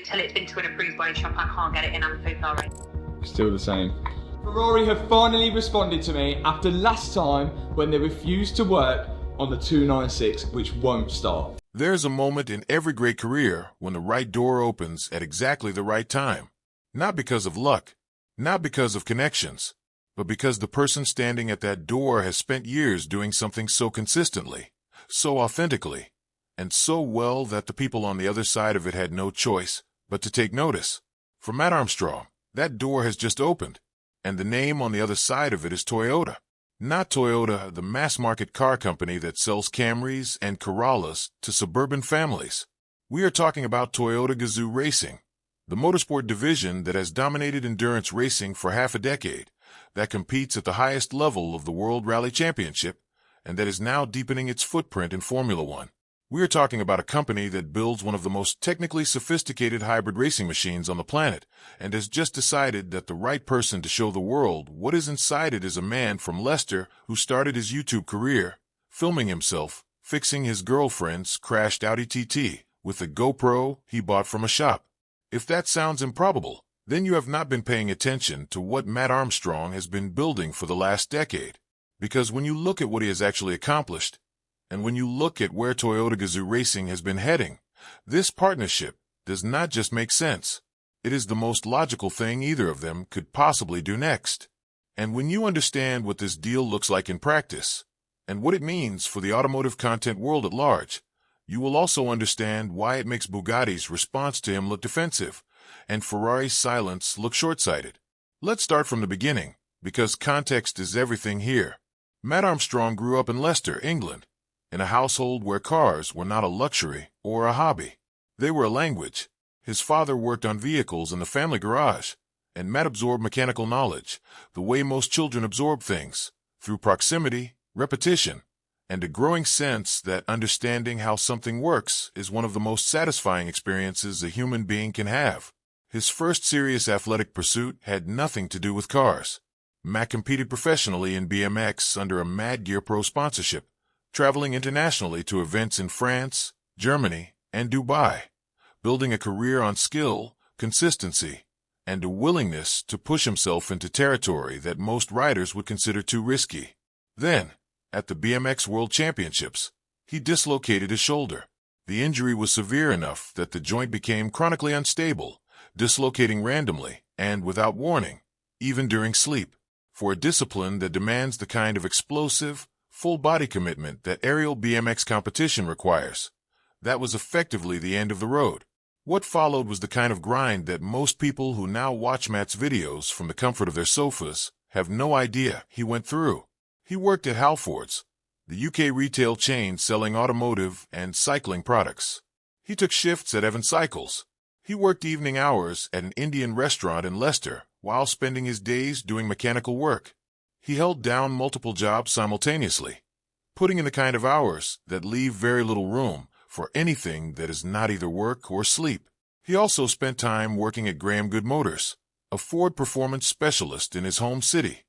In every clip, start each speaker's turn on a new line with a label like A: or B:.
A: until it's been to an approved body shop, I can't get it in. I'm so sorry.
B: Still the same. Ferrari have finally responded to me after last time when they refused to work on the 296, which won't start.
C: There's a moment in every great career when the right door opens at exactly the right time. Not because of luck, not because of connections, but because the person standing at that door has spent years doing something so consistently, so authentically, and so well that the people on the other side of it had no choice but to take notice. For Mat Armstrong, that door has just opened, and the name on the other side of it is Toyota. Not Toyota, the mass-market car company that sells Camrys and Corollas to suburban families. We are talking about Toyota Gazoo Racing, the motorsport division that has dominated endurance racing for half a decade, that competes at the highest level of the World Rally Championship, and that is now deepening its footprint in Formula One. We are talking about a company that builds one of the most technically sophisticated hybrid racing machines on the planet, and has just decided that the right person to show the world what is inside it is a man from Leicester who started his YouTube career filming himself fixing his girlfriend's crashed Audi TT with a GoPro he bought from a shop. If that sounds improbable, then you have not been paying attention to what Mat Armstrong has been building for the last decade. Because when you look at what he has actually accomplished, and when you look at where Toyota Gazoo Racing has been heading, this partnership does not just make sense. It is the most logical thing either of them could possibly do next. And when you understand what this deal looks like in practice, and what it means for the automotive content world at large, you will also understand why it makes Bugatti's response to him look defensive, and Ferrari's silence look short-sighted. Let's start from the beginning, because context is everything here. Mat Armstrong grew up in Leicester, England, in a household where cars were not a luxury or a hobby. They were a language. His father worked on vehicles in the family garage, and Mat absorbed mechanical knowledge, the way most children absorb things, through proximity, repetition, and a growing sense that understanding how something works is one of the most satisfying experiences a human being can have. His first serious athletic pursuit had nothing to do with cars. Mat competed professionally in BMX under a Mad Gear Pro sponsorship, traveling internationally to events in France, Germany, and Dubai, building a career on skill, consistency, and a willingness to push himself into territory that most riders would consider too risky. Then, at the BMX World Championships, he dislocated his shoulder. The injury was severe enough that the joint became chronically unstable, dislocating randomly and without warning, even during sleep. For a discipline that demands the kind of explosive, full-body commitment that aerial BMX competition requires, that was effectively the end of the road. What followed was the kind of grind that most people who now watch Mat's videos from the comfort of their sofas have no idea he went through. He worked at Halfords, the UK retail chain selling automotive and cycling products. He took shifts at Evans Cycles. He worked evening hours at an Indian restaurant in Leicester while spending his days doing mechanical work. He held down multiple jobs simultaneously, putting in the kind of hours that leave very little room for anything that is not either work or sleep. He also spent time working at Graham Good Motors, a Ford performance specialist in his home city,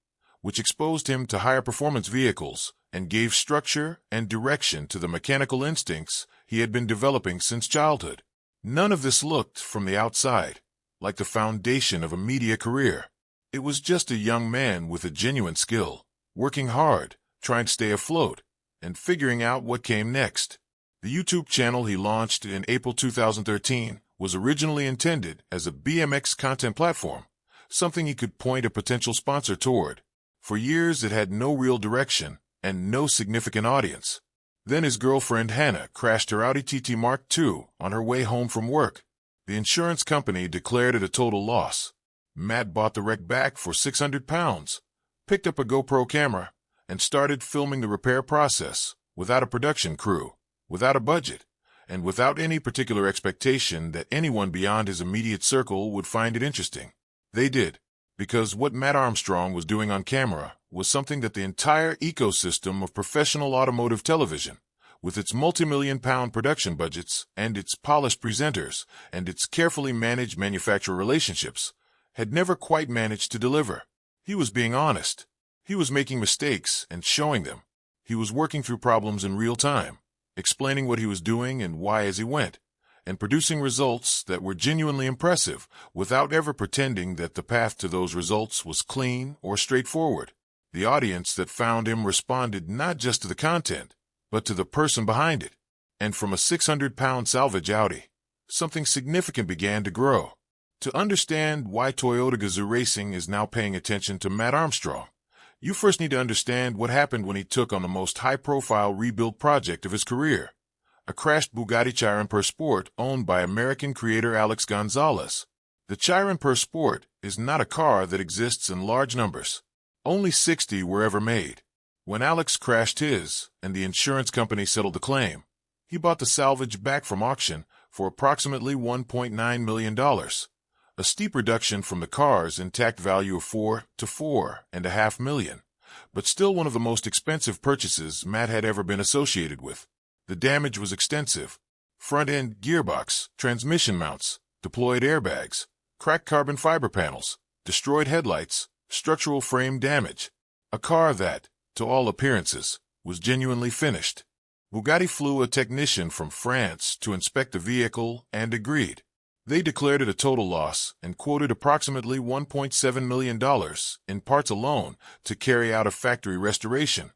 C: which exposed him to higher performance vehicles and gave structure and direction to the mechanical instincts he had been developing since childhood. None of this looked, from the outside, like the foundation of a media career. It was just a young man with a genuine skill, working hard, trying to stay afloat, and figuring out what came next. The YouTube channel he launched in April 2013 was originally intended as a BMX content platform, something he could point a potential sponsor toward. For years it had no real direction and no significant audience. Then his girlfriend Hannah crashed her Audi TT Mark II on her way home from work. The insurance company declared it a total loss. Mat bought the wreck back for £600, picked up a GoPro camera, and started filming the repair process without a production crew, without a budget, and without any particular expectation that anyone beyond his immediate circle would find it interesting. They did, because what Mat Armstrong was doing on camera was something that the entire ecosystem of professional automotive television, with its multi-million-pound production budgets and its polished presenters and its carefully managed manufacturer relationships, had never quite managed to deliver. He was being honest. He was making mistakes and showing them. He was working through problems in real time, explaining what he was doing and why as he went, and producing results that were genuinely impressive without ever pretending that the path to those results was clean or straightforward. The audience that found him responded not just to the content, but to the person behind it. And from a 600-pound salvage Audi, something significant began to grow. To understand why Toyota Gazoo Racing is now paying attention to Mat Armstrong, you first need to understand what happened when he took on the most high-profile rebuild project of his career, a crashed Bugatti Chiron Per Sport owned by American creator Alex Gonzalez. The Chiron Per Sport is not a car that exists in large numbers. Only 60 were ever made. When Alex crashed his, and the insurance company settled the claim, he bought the salvage back from auction for approximately $1.9 million, a steep reduction from the car's intact value of $4 to $4.5 million, but still one of the most expensive purchases Mat had ever been associated with. The damage was extensive: front-end gearbox, transmission mounts, deployed airbags, cracked carbon fiber panels, destroyed headlights, structural frame damage. A car that, to all appearances, was genuinely finished. Bugatti flew a technician from France to inspect the vehicle and agreed. They declared it a total loss and quoted approximately $1.7 million in parts alone to carry out a factory restoration,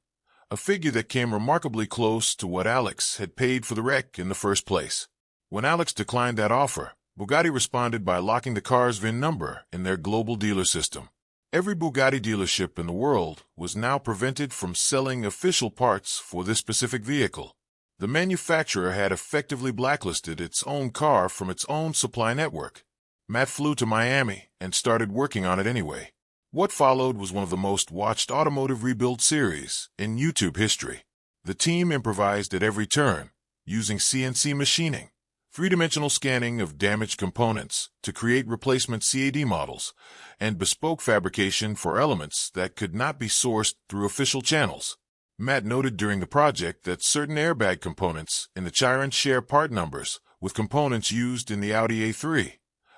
C: a figure that came remarkably close to what Alex had paid for the wreck in the first place. When Alex declined that offer, Bugatti responded by locking the car's VIN number in their global dealer system. Every Bugatti dealership in the world was now prevented from selling official parts for this specific vehicle. The manufacturer had effectively blacklisted its own car from its own supply network. Mat flew to Miami and started working on it anyway. What followed was one of the most watched automotive rebuild series in YouTube history. The team improvised at every turn, using CNC machining, three-dimensional scanning of damaged components to create replacement CAD models, and bespoke fabrication for elements that could not be sourced through official channels. Mat noted during the project that certain airbag components in the Chiron share part numbers with components used in the Audi A3,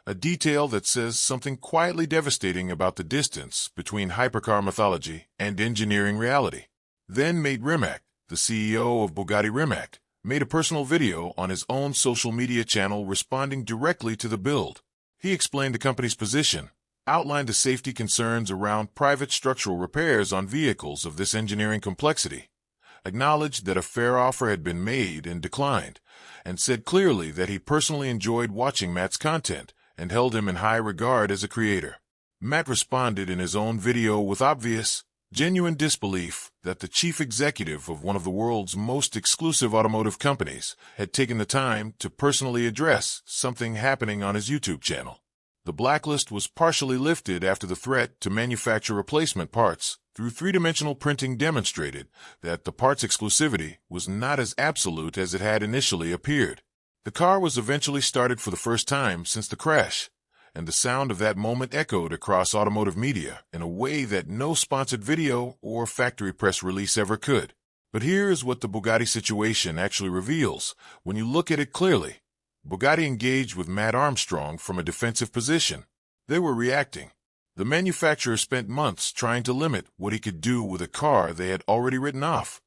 C: a detail that says something quietly devastating about the distance between hypercar mythology and engineering reality. Then Mate Rimac, the CEO of Bugatti Rimac, made a personal video on his own social media channel responding directly to the build. He explained the company's position, outlined the safety concerns around private structural repairs on vehicles of this engineering complexity, acknowledged that a fair offer had been made and declined, and said clearly that he personally enjoyed watching Mat's content and held him in high regard as a creator. Mat responded in his own video with obvious, genuine disbelief that the chief executive of one of the world's most exclusive automotive companies had taken the time to personally address something happening on his YouTube channel. The blacklist was partially lifted after the threat to manufacture replacement parts through three-dimensional printing demonstrated that the parts exclusivity was not as absolute as it had initially appeared. The car was eventually started for the first time since the crash, and the sound of that moment echoed across automotive media in a way that no sponsored video or factory press release ever could. But here is what the Bugatti situation actually reveals when you look at it clearly. Bugatti engaged with Mat Armstrong from a defensive position. They were reacting. The manufacturer spent months trying to limit what he could do with a car they had already written off.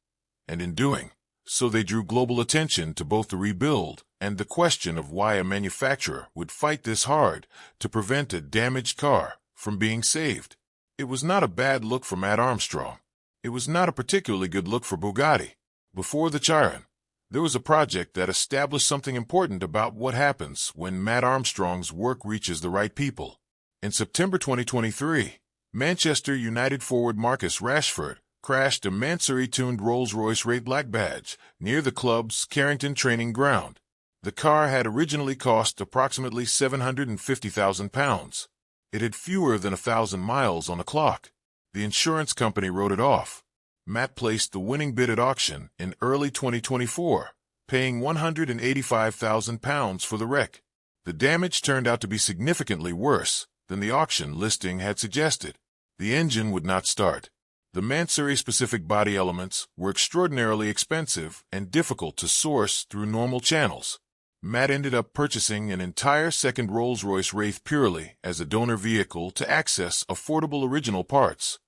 C: And in doing so, they drew global attention to both the rebuild and the question of why a manufacturer would fight this hard to prevent a damaged car from being saved. It was not a bad look for Mat Armstrong. It was not a particularly good look for Bugatti. Before the Chiron, there was a project that established something important about what happens when Mat Armstrong's work reaches the right people. In September 2023, Manchester United forward Marcus Rashford crashed a Mansory-tuned Rolls-Royce Ray Black badge near the club's Carrington training ground. The car had originally cost approximately £750,000. It had fewer than 1,000 miles on the clock. The insurance company wrote it off. Mat placed the winning bid at auction in early 2024, paying £185,000 for the wreck. The damage turned out to be significantly worse than the auction listing had suggested. The engine would not start. The Mansory-specific body elements were extraordinarily expensive and difficult to source through normal channels. Mat ended up purchasing an entire second Rolls-Royce Wraith purely as a donor vehicle to access affordable original parts.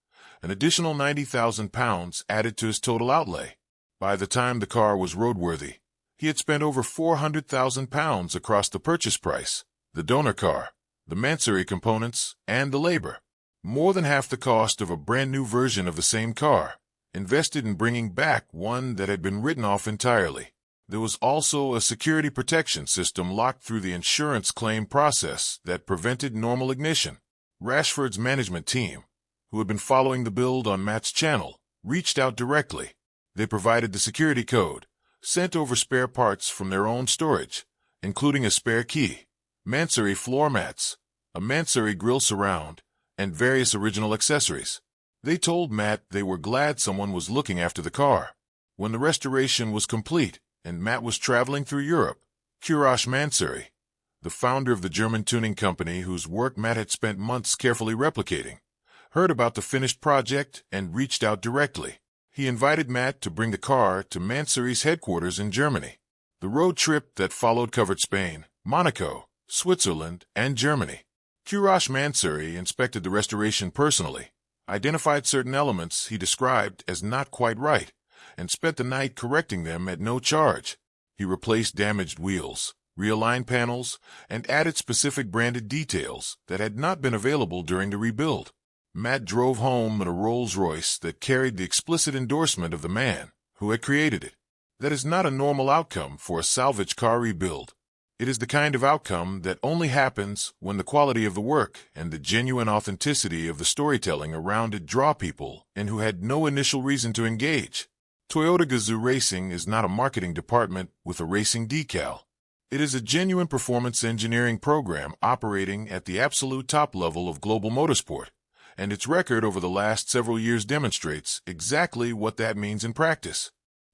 C: An additional £90,000 added to his total outlay. By the time the car was roadworthy, He had spent over £400,000 across the purchase price, the donor car, the Mansory components, and the labor. More than half the cost of a brand new version of the same car, invested in bringing back one that had been written off entirely. There was also a security protection system locked through the insurance claim process that prevented normal ignition. Rashford's management team, who had been following the build on Mat's channel, reached out directly. They provided the security code, sent over spare parts from their own storage, including a spare key, Mansory floor mats, a Mansory grill surround, and various original accessories. They told Mat they were glad someone was looking after the car. When the restoration was complete and Mat was traveling through Europe, Kurash Mansory, the founder of the German tuning company whose work Mat had spent months carefully replicating, heard about the finished project and reached out directly. He invited Mat to bring the car to Mansory's headquarters in Germany. The road trip that followed covered Spain, Monaco, Switzerland, and Germany. Kurash Mansory inspected the restoration personally, identified certain elements he described as not quite right, and spent the night correcting them at no charge. He replaced damaged wheels, realigned panels, and added specific branded details that had not been available during the rebuild. Mat drove home in a Rolls-Royce that carried the explicit endorsement of the man who had created it. That is not a normal outcome for a salvage car rebuild. It is the kind of outcome that only happens when the quality of the work and the genuine authenticity of the storytelling around it draw people in who had no initial reason to engage. Toyota Gazoo Racing is not a marketing department with a racing decal. It is a genuine performance engineering program operating at the absolute top level of global motorsport, and its record over the last several years demonstrates exactly what that means in practice.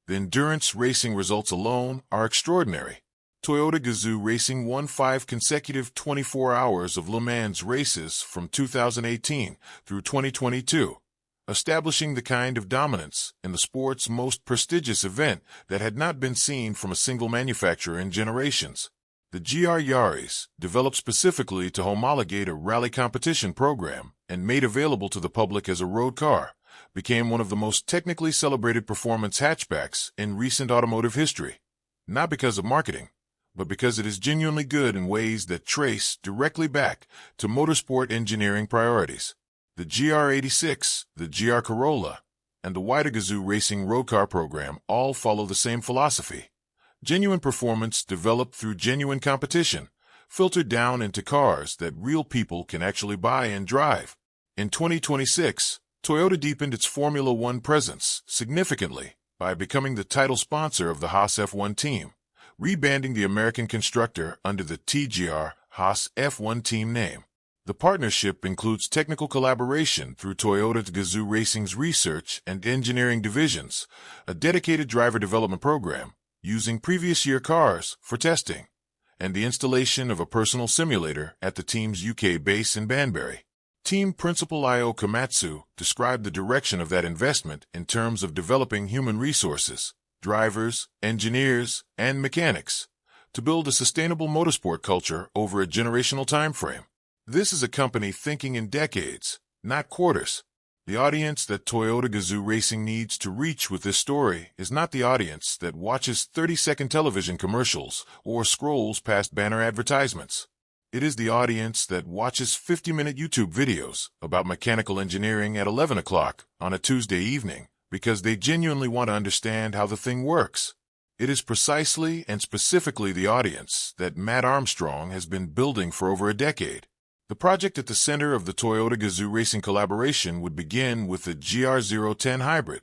C: The endurance racing results alone are extraordinary. Toyota Gazoo Racing won 5 consecutive 24 hours of Le Mans races from 2018 through 2022, establishing the kind of dominance in the sport's most prestigious event that had not been seen from a single manufacturer in generations. The GR Yaris, developed specifically to homologate a rally competition program and made available to the public as a road car, became one of the most technically celebrated performance hatchbacks in recent automotive history. Not because of marketing, but because it is genuinely good in ways that trace directly back to motorsport engineering priorities. The GR86, the GR Corolla, and the wider Gazoo Racing road car program all follow the same philosophy. Genuine performance developed through genuine competition, filtered down into cars that real people can actually buy and drive. In 2026, Toyota deepened its Formula One presence significantly by becoming the title sponsor of the Haas F1 team, rebranding the American constructor under the TGR Haas F1 team name. The partnership includes technical collaboration through Toyota Gazoo Racing's research and engineering divisions, a dedicated driver development program using previous year cars for testing, and the installation of a personal simulator at the team's UK base in Banbury. Team Principal Io Komatsu described the direction of that investment in terms of developing human resources, drivers, engineers, and mechanics, to build a sustainable motorsport culture over a generational time frame. This is a company thinking in decades, not quarters. The audience that Toyota Gazoo Racing needs to reach with this story is not the audience that watches 30-second television commercials or scrolls past banner advertisements. It is the audience that watches 50-minute YouTube videos about mechanical engineering at 11 o'clock on a Tuesday evening, because they genuinely want to understand how the thing works. It is precisely and specifically the audience that Mat Armstrong has been building for over a decade. The project at the center of the Toyota Gazoo Racing collaboration would begin with the GR010 Hybrid,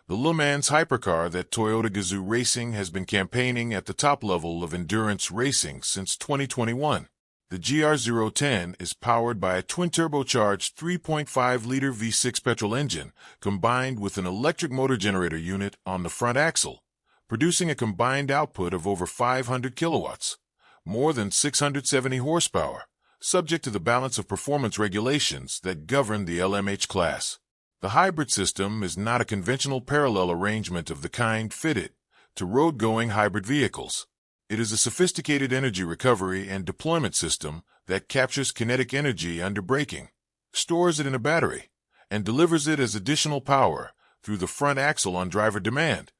C: the Le Mans hypercar that Toyota Gazoo Racing has been campaigning at the top level of endurance racing since 2021. The GR010 is powered by a twin-turbocharged 3.5-liter V6 petrol engine combined with an electric motor generator unit on the front axle, producing a combined output of over 500 kilowatts, more than 670 horsepower, subject to the balance of performance regulations that govern the LMH class. The hybrid system is not a conventional parallel arrangement of the kind fitted to road-going hybrid vehicles. It is a sophisticated energy recovery and deployment system that captures kinetic energy under braking, stores it in a battery, and delivers it as additional power through the front axle on driver demand.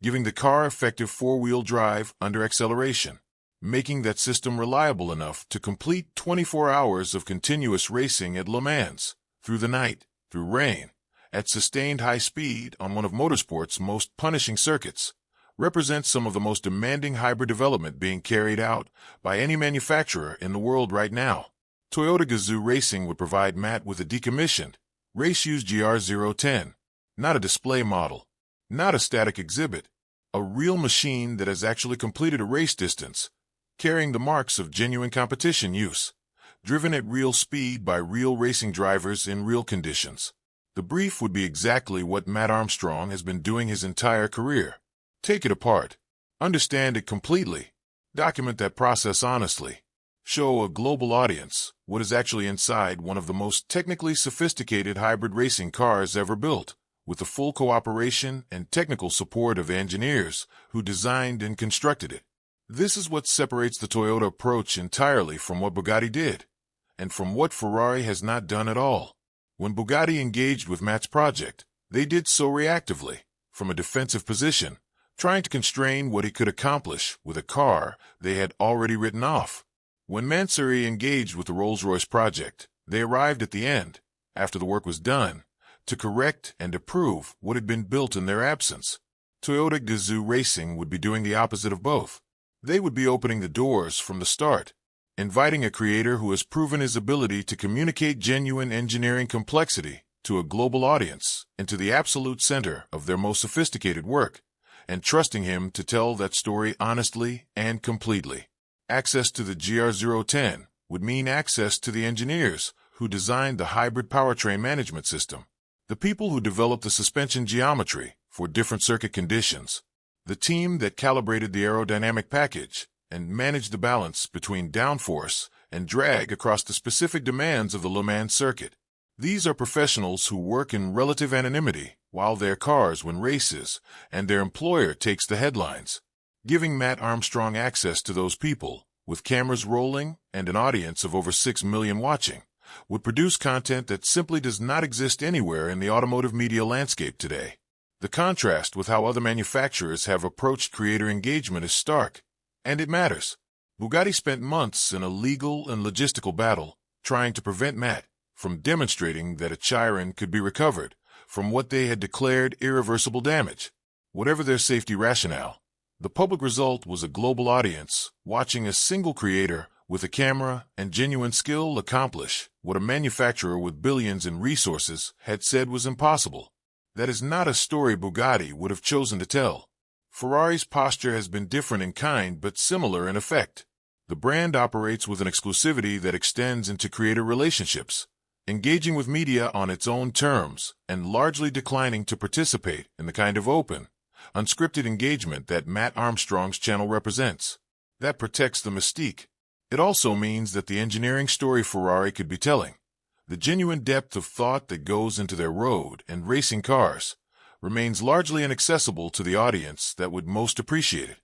C: giving the car effective four-wheel drive under acceleration, making that system reliable enough to complete 24 hours of continuous racing at Le Mans, through the night, through rain, at sustained high speed on one of motorsport's most punishing circuits, represents some of the most demanding hybrid development being carried out by any manufacturer in the world right now. Toyota Gazoo Racing would provide Matt with a decommissioned, race-used GR010, not a display model, not a static exhibit, a real machine that has actually completed a race distance, carrying the marks of genuine competition use, driven at real speed by real racing drivers in real conditions. The brief would be exactly what Mat Armstrong has been doing his entire career. Take it apart, understand it completely, document that process honestly, show a global audience what is actually inside one of the most technically sophisticated hybrid racing cars ever built, with the full cooperation and technical support of engineers who designed and constructed it. This is what separates the Toyota approach entirely from what Bugatti did, and from what Ferrari has not done at all. When Bugatti engaged with Mat's project, they did so reactively, from a defensive position, trying to constrain what he could accomplish with a car they had already written off. When Mansouri engaged with the Rolls-Royce project, they arrived at the end, after the work was done, to correct and approve what had been built in their absence. Toyota Gazoo Racing would be doing the opposite of both. They would be opening the doors from the start, inviting a creator who has proven his ability to communicate genuine engineering complexity to a global audience into the absolute center of their most sophisticated work, and trusting him to tell that story honestly and completely. Access to the GR010 would mean access to the engineers who designed the hybrid powertrain management system, the people who developed the suspension geometry for different circuit conditions, the team that calibrated the aerodynamic package and managed the balance between downforce and drag across the specific demands of the Le Mans circuit. These are professionals who work in relative anonymity while their cars win races and their employer takes the headlines. Giving Mat Armstrong access to those people, with cameras rolling and an audience of over 6 million watching, would produce content that simply does not exist anywhere in the automotive media landscape today. The contrast with how other manufacturers have approached creator engagement is stark, and it matters. Bugatti spent months in a legal and logistical battle trying to prevent Mat from demonstrating that a Chiron could be recovered from what they had declared irreversible damage. Whatever their safety rationale, the public result was a global audience watching a single creator with a camera and genuine skill accomplish what a manufacturer with billions in resources had said was impossible. That is not a story Bugatti would have chosen to tell. Ferrari's posture has been different in kind but similar in effect. The brand operates with an exclusivity that extends into creator relationships, engaging with media on its own terms and largely declining to participate in the kind of open, unscripted engagement that Mat Armstrong's channel represents. That protects the mystique. It also means that the engineering story Ferrari could be telling, the genuine depth of thought that goes into their road and racing cars, remains largely inaccessible to the audience that would most appreciate it.